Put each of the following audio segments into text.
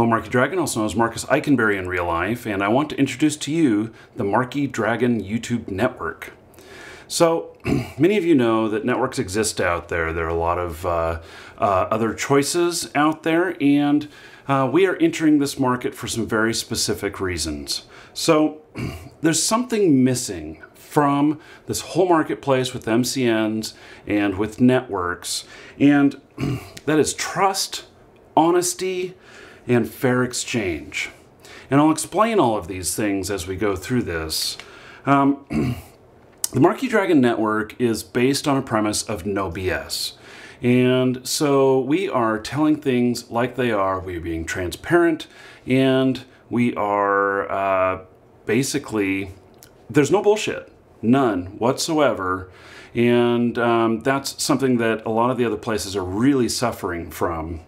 Hello, Markee Dragon, also known as Marcus Eikenberry in real life, and I want to introduce to you the Markee Dragon YouTube network. So, many of you know that networks exist out there. There are a lot of other choices out there, and we are entering this market for some very specific reasons. So, there's something missing from this whole marketplace with MCNs and with networks, and that is trust, honesty, and fair exchange. And I'll explain all of these things as we go through this. The Markee Dragon Network is based on a premise of no BS. And so we are telling things like they are, we are being transparent, and we are basically, there's no bullshit, none whatsoever. And that's something that a lot of the other places are really suffering from.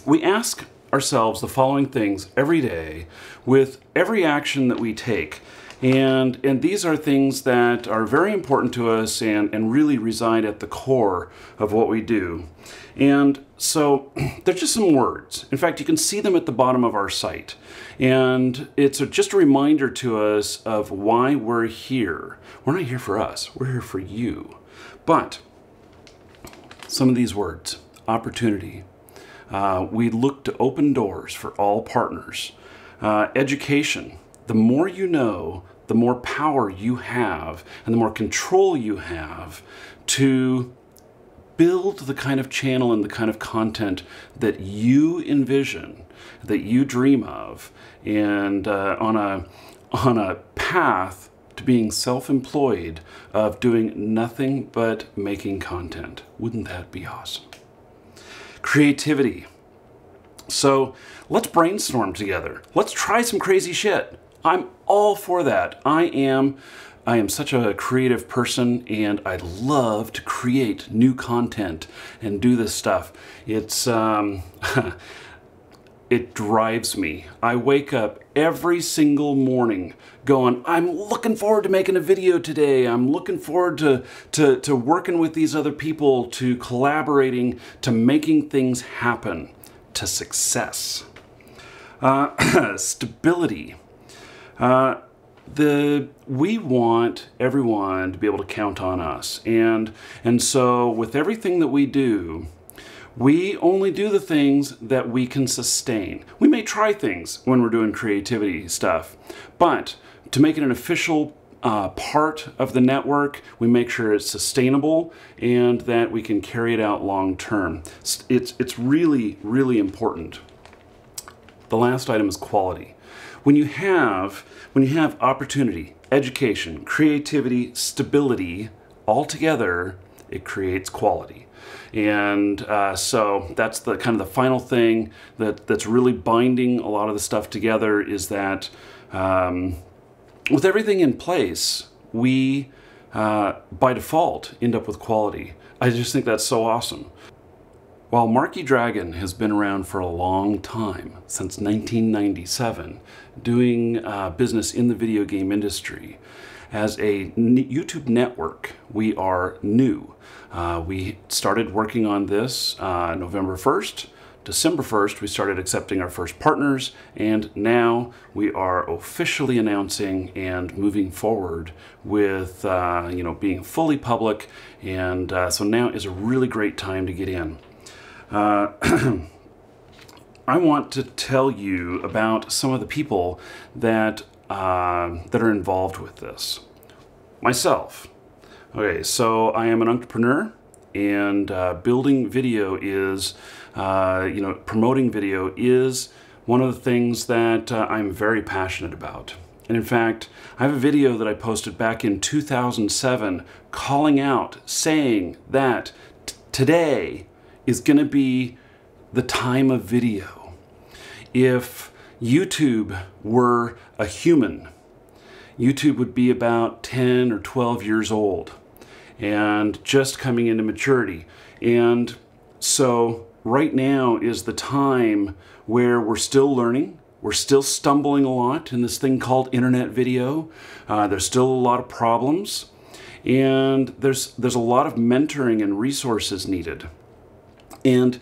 We ask ourselves the following things every day with every action that we take. And these are things that are very important to us and really reside at the core of what we do. And so they're just some words. In fact, you can see them at the bottom of our site. And it's just a reminder to us of why we're here. We're not here for us, we're here for you. But some of these words: opportunity. We look to open doors for all partners. Education. The more you know, the more power you have and the more control you have to build the kind of channel and the kind of content that you envision, that you dream of, and on a path to being self-employed of doing nothing but making content. Wouldn't that be awesome? Creativity. So let's brainstorm together. Let's try some crazy shit. I'm all for that. I am such a creative person, and I love to create new content and do this stuff. It's it drives me. I wake up every single morning going, I'm looking forward to making a video today. I'm looking forward to working with these other people, to collaborating, to making things happen, to success. Stability. We want everyone to be able to count on us. And so with everything that we do, we only do the things that we can sustain. We may try things when we're doing creativity stuff, but to make it an official part of the network, we make sure it's sustainable and that we can carry it out long term. It's really, really important. The last item is quality. When you have opportunity, education, creativity, stability all together, it creates quality. And so that's the kind of the final thing that's really binding a lot of the stuff together, is that with everything in place, we by default end up with quality. I just think that's so awesome. While Markee Dragon has been around for a long time, since 1997, doing business in the video game industry, as a YouTube network, we are new. We started working on this November 1st. December 1st, we started accepting our first partners, and now we are officially announcing and moving forward with being fully public, and so now is a really great time to get in. I want to tell you about some of the people that are involved with this. Myself. Okay, so I am an entrepreneur, and building video is, promoting video is one of the things that I'm very passionate about. And in fact, I have a video that I posted back in 2007 calling out, saying that today is going to be the time of video. If YouTube were a human, YouTube would be about 10 or 12 years old and just coming into maturity. And so right now is the time where we're still learning. We're still stumbling a lot in this thing called internet video. There's still a lot of problems, and there's a lot of mentoring and resources needed. And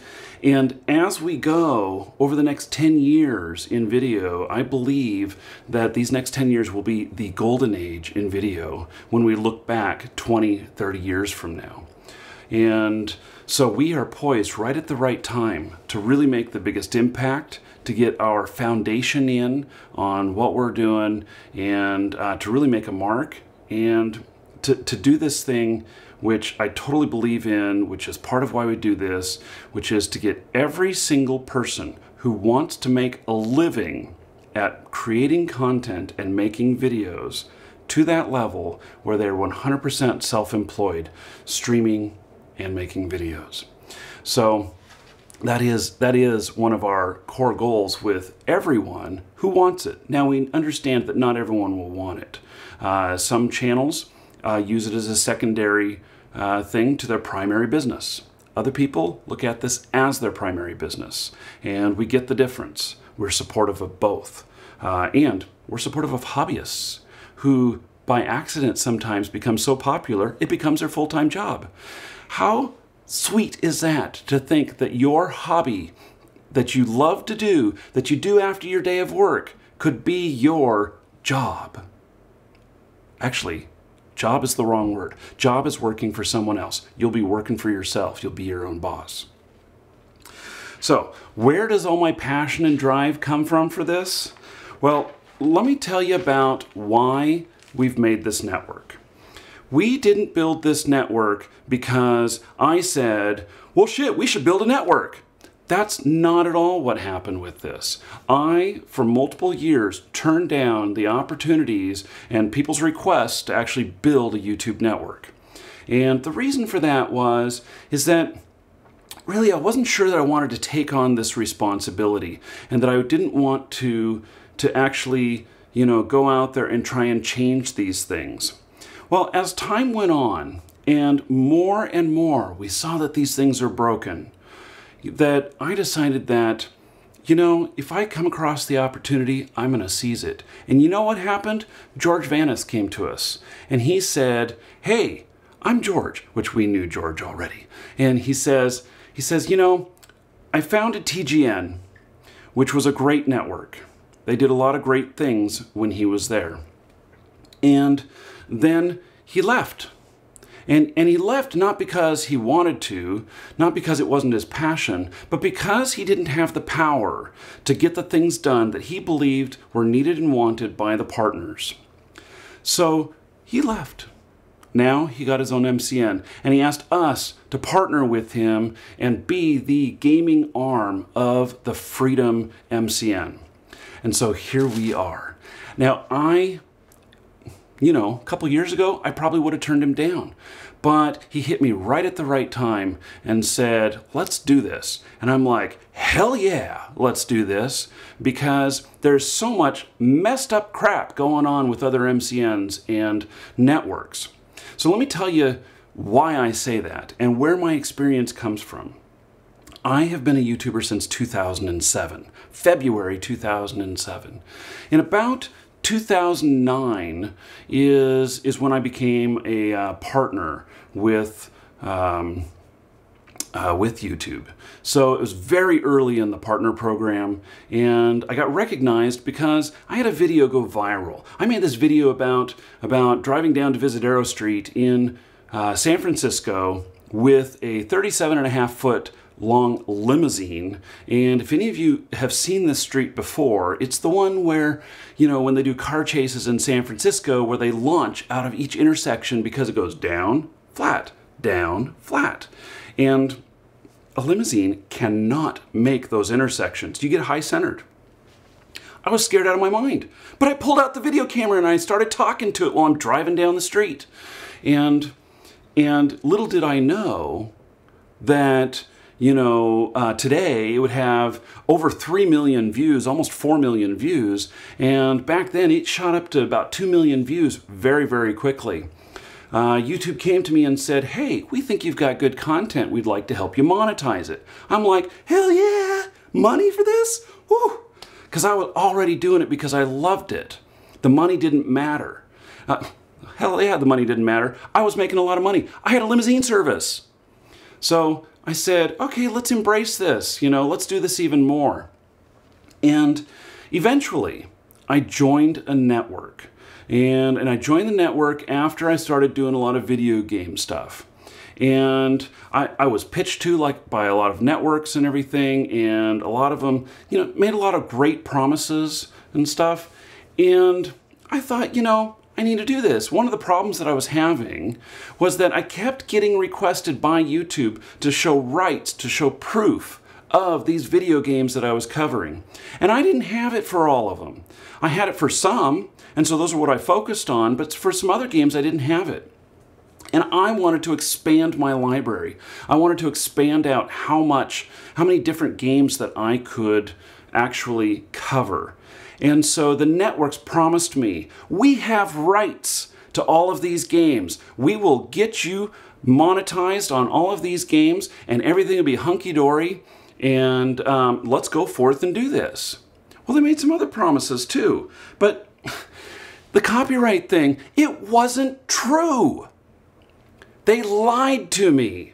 as we go over the next 10 years in video, I believe that these next 10 years will be the golden age in video when we look back 20, 30 years from now. And so we are poised right at the right time to really make the biggest impact, to get our foundation in on what we're doing, and to really make a mark, and to do this thing which I totally believe in, which is part of why we do this, which is to get every single person who wants to make a living at creating content and making videos to that level where they're 100% self-employed, streaming and making videos. So that is one of our core goals with everyone who wants it. Now, we understand that not everyone will want it. Some channels use it as a secondary thing to their primary business. Other people look at this as their primary business, and we get the difference. We're supportive of both. And we're supportive of hobbyists who, by accident, sometimes become so popular, it becomes their full-time job. How sweet is that, to think that your hobby that you love to do, that you do after your day of work, could be your job? Actually, job is the wrong word. Job is working for someone else. You'll be working for yourself. You'll be your own boss. So, where does all my passion and drive come from for this? Well, let me tell you about why we've made this network. We didn't build this network because I said, well, shit, we should build a network. That's not at all what happened with this. I, for multiple years, turned down the opportunities and people's requests to actually build a YouTube network. And the reason for that is that really I wasn't sure that I wanted to take on this responsibility, and that I didn't want to actually, go out there and try and change these things. Well, as time went on, and more we saw that these things are broken, that I decided that, if I come across the opportunity, I'm going to seize it. And you know what happened? George Vanis came to us, and he said, hey, I'm George, which we knew George already. And he says, I founded TGN, which was a great network. They did a lot of great things when he was there. And then he left. And he left not because he wanted to, not because it wasn't his passion, but because he didn't have the power to get the things done that he believed were needed and wanted by the partners. So he left. Now he got his own MCN, and he asked us to partner with him and be the gaming arm of the Freedom MCN. And so here we are. Now a couple years ago, I probably would have turned him down. But he hit me right at the right time and said, let's do this. And I'm like, hell yeah, let's do this. Because there's so much messed up crap going on with other MCNs and networks. So let me tell you why I say that and where my experience comes from. I have been a YouTuber since 2007, February 2007. In about 2009 is when I became a partner with YouTube. So it was very early in the partner program, and I got recognized because I had a video go viral. I made this video about driving down to Visadero Street in San Francisco with a 37.5-foot long limousine. And if any of you have seen this street before, it's the one where, when they do car chases in San Francisco, where they launch out of each intersection because it goes down, flat, down, flat. And a limousine cannot make those intersections. You get high-centered. I was scared out of my mind, but I pulled out the video camera and I started talking to it while I'm driving down the street. And little did I know that today it would have over 3 million views, almost 4 million views. And back then it shot up to about 2 million views very, very quickly. YouTube came to me and said, hey, we think you've got good content. We'd like to help you monetize it. I'm like, hell yeah, money for this? Woo! Because I was already doing it because I loved it. The money didn't matter. Hell yeah, the money didn't matter. I was making a lot of money. I had a limousine service. So I said, okay, let's embrace this, let's do this even more. And eventually, I joined a network. And I joined the network after I started doing a lot of video game stuff. And I was pitched to by a lot of networks and everything, and a lot of them, made a lot of great promises and stuff. And I thought, I need to do this. One of the problems that I was having was that I kept getting requested by YouTube to show rights, to show proof of these video games that I was covering. And I didn't have it for all of them. I had it for some, and so those are what I focused on, but for some other games I didn't have it. And I wanted to expand my library. I wanted to expand out how many different games that I could actually cover. And so the networks promised me, we have rights to all of these games. We will get you monetized on all of these games, and everything will be hunky-dory, and let's go forth and do this. Well, they made some other promises too, but the copyright thing, it wasn't true. They lied to me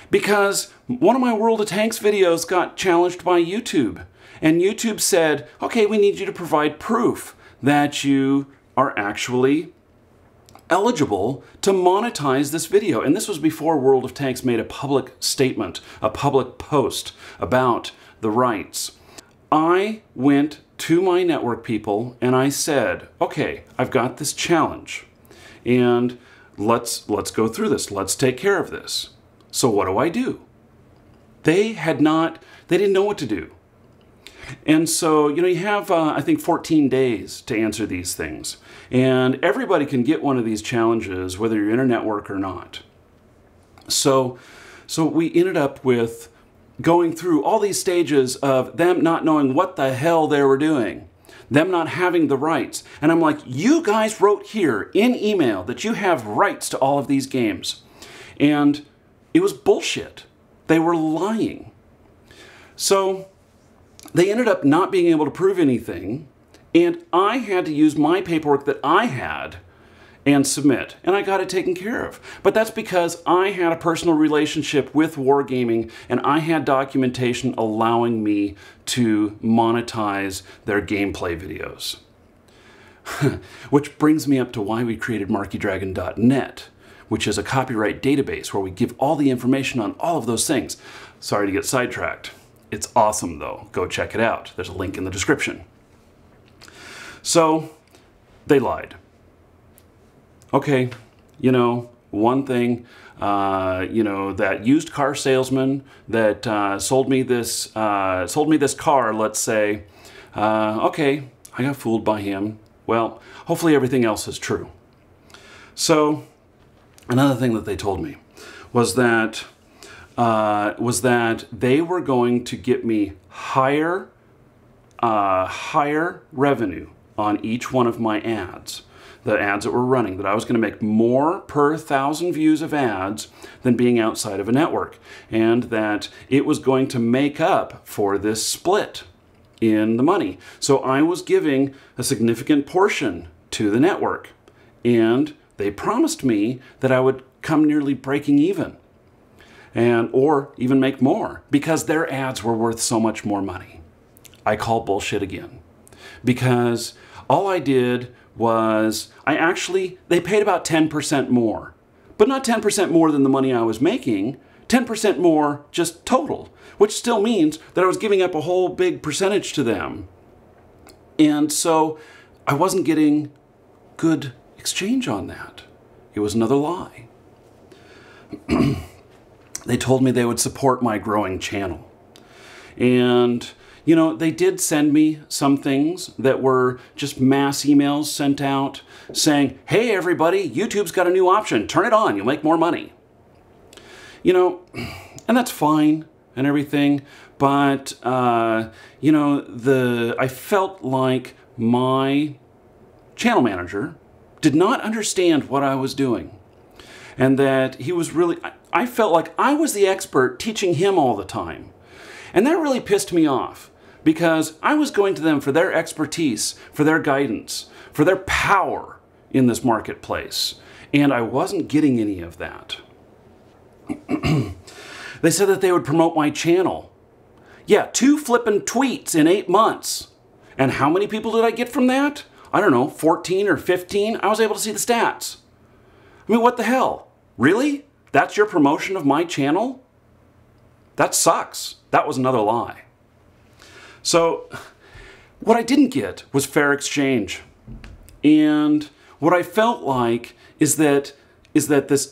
because one of my World of Tanks videos got challenged by YouTube, and YouTube said, okay, we need you to provide proof that you are actually eligible to monetize this video. And this was before World of Tanks made a public statement, a public post about the rights. I went to my network people and I said, okay, I've got this challenge and let's go through this. Let's take care of this. So what do? They didn't know what to do. And so, you have, I think, 14 days to answer these things. And everybody can get one of these challenges, whether you're in a network or not. So we ended up with going through all these stages of them not knowing what the hell they were doing, them not having the rights. And I'm like, you guys wrote here in email that you have rights to all of these games. And it was bullshit. They were lying. So they ended up not being able to prove anything, and I had to use my paperwork that I had and submit, and I got it taken care of. But that's because I had a personal relationship with Wargaming, and I had documentation allowing me to monetize their gameplay videos. Which brings me up to why we created MarkeeDragon.net, which is a copyright database where we give all the information on all of those things. Sorry to get sidetracked. It's awesome though. Go check it out. There's a link in the description. So they lied. Okay, one thing, that used car salesman that sold me this car, let's say, okay, I got fooled by him. Well, hopefully everything else is true. So another thing that they told me was that they were going to get me higher revenue on each one of my ads, the ads that were running, that I was going to make more per 1,000 views of ads than being outside of a network, and that it was going to make up for this split in the money. So I was giving a significant portion to the network, and they promised me that I would come nearly breaking even, or even make more, because their ads were worth so much more money. I call bullshit again, because all I did was, they paid about 10% more, but not 10% more than the money I was making, 10% more just total, which still means that I was giving up a whole big percentage to them. And so I wasn't getting good exchange on that. It was another lie. They told me they would support my growing channel. And they did send me some things that were just mass emails sent out saying, hey everybody, YouTube's got a new option, turn it on, you'll make more money. And that's fine and everything, but I felt like my channel manager did not understand what I was doing, and that he was really, I felt like I was the expert teaching him all the time. And that really pissed me off, because I was going to them for their expertise, for their guidance, for their power in this marketplace, and I wasn't getting any of that. They said that they would promote my channel. Yeah, 2 flippin' tweets in 8 months. And how many people did I get from that? I don't know, 14 or 15? I was able to see the stats. I mean, what the hell? Really? That's your promotion of my channel? That sucks. That was another lie. So, what I didn't get was fair exchange. And what I felt like is that this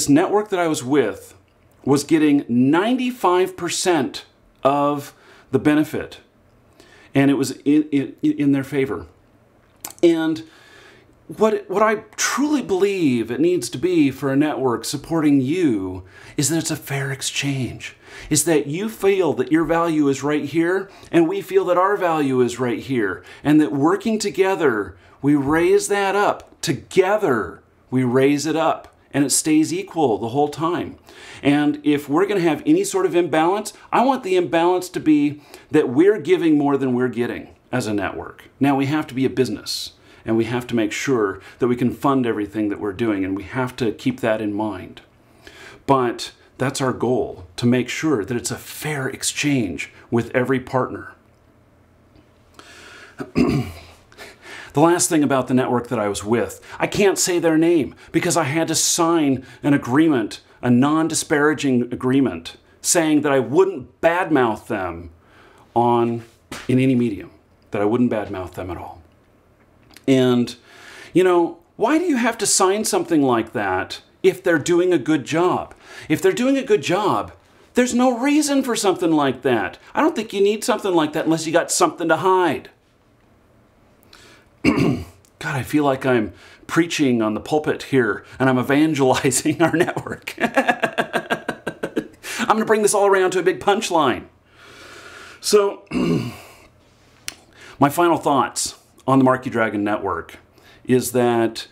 network that I was with was getting 95% of the benefit, and it was in their favor. And what I truly believe it needs to be for a network supporting you is that it's a fair exchange. Is that you feel that your value is right here, and we feel that our value is right here, and that working together, we raise that up. Together, we raise it up. And it stays equal the whole time. And if we're going to have any sort of imbalance, I want the imbalance to be that we're giving more than we're getting as a network. Now, we have to be a business, and we have to make sure that we can fund everything that we're doing, and we have to keep that in mind. But that's our goal, to make sure that it's a fair exchange with every partner. The last thing about the network that I was with, I can't say their name because I had to sign an agreement, a non-disparaging agreement, saying that I wouldn't badmouth them in any medium, that I wouldn't badmouth them at all. And, you know, why do you have to sign something like that if they're doing a good job? If they're doing a good job, there's no reason for something like that. I don't think you need something like that unless you got something to hide. God, I feel like I'm preaching on the pulpit here and I'm evangelizing our network. I'm going to bring this all around to a big punchline. So, my final thoughts on the Markee Dragon Network is that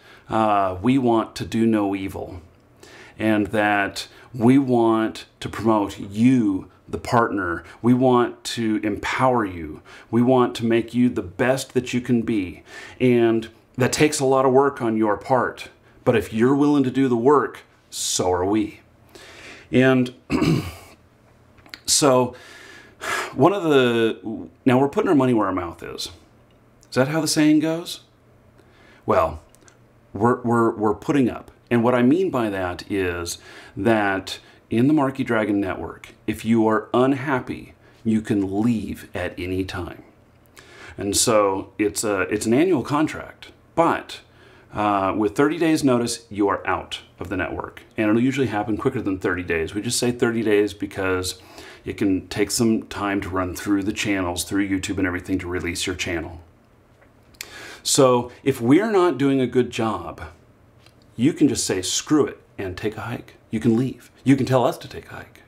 we want to do no evil, and that we want to promote you, the partner. We want to empower you. We want to make you the best that you can be. And that takes a lot of work on your part. But if you're willing to do the work, so are we. And so now we're putting our money where our mouth is. Is that how the saying goes? Well, we're putting up. And what I mean by that is that in the Markee Dragon Network, if you are unhappy, you can leave at any time. And so it's an annual contract, but with 30 days notice, you are out of the network. And it'll usually happen quicker than 30 days. We just say 30 days because it can take some time to run through the channels, through YouTube and everything to release your channel. So if we're not doing a good job, you can just say, screw it, and take a hike. You can leave. You can tell us to take a hike.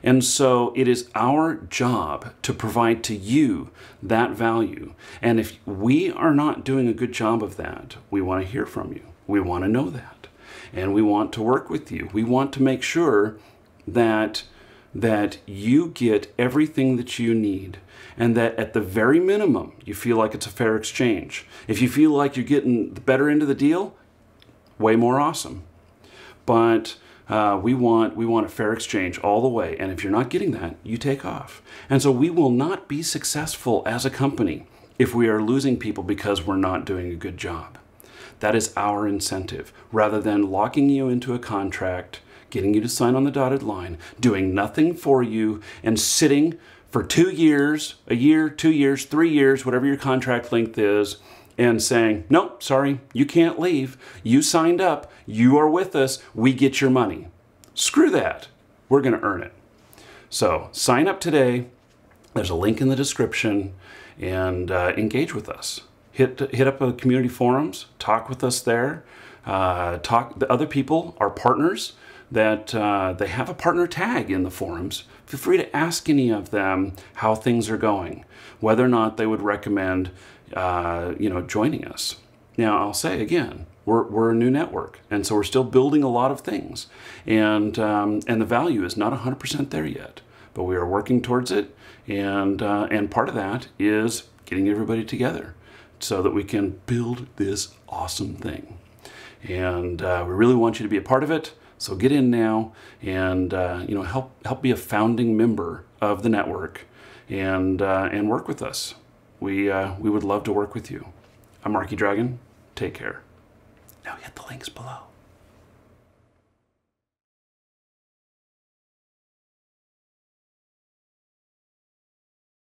And so it is our job to provide to you that value. And if we are not doing a good job of that, we want to hear from you. We want to know that. And we want to work with you. We want to make sure that you get everything that you need, and that at the very minimum, you feel like it's a fair exchange. If you feel like you're getting the better end of the deal, way more awesome. But we want a fair exchange all the way. And if you're not getting that, you take off. And so we will not be successful as a company if we are losing people because we're not doing a good job. That is our incentive. Rather than locking you into a contract, getting you to sign on the dotted line, doing nothing for you, and sitting for 2 years, a year, 2 years, 3 years, whatever your contract length is, and saying, nope, sorry, you can't leave. You signed up. You are with us. We get your money. Screw that. We're going to earn it. So sign up today. There's a link in the description, and engage with us. Hit up the community forums. Talk with us there. The other people, our partners, that they have a partner tag in the forums. Feel free to ask any of them how things are going, whether or not they would recommend joining us. Now, I'll say again, we're a new network, and so we're still building a lot of things, and the value is not 100% there yet, but we are working towards it, and part of that is getting everybody together so that we can build this awesome thing. And we really want you to be a part of it. So get in now and help be a founding member of the network and work with us. We would love to work with you. I'm Markee Dragon. Take care. Now hit the links below.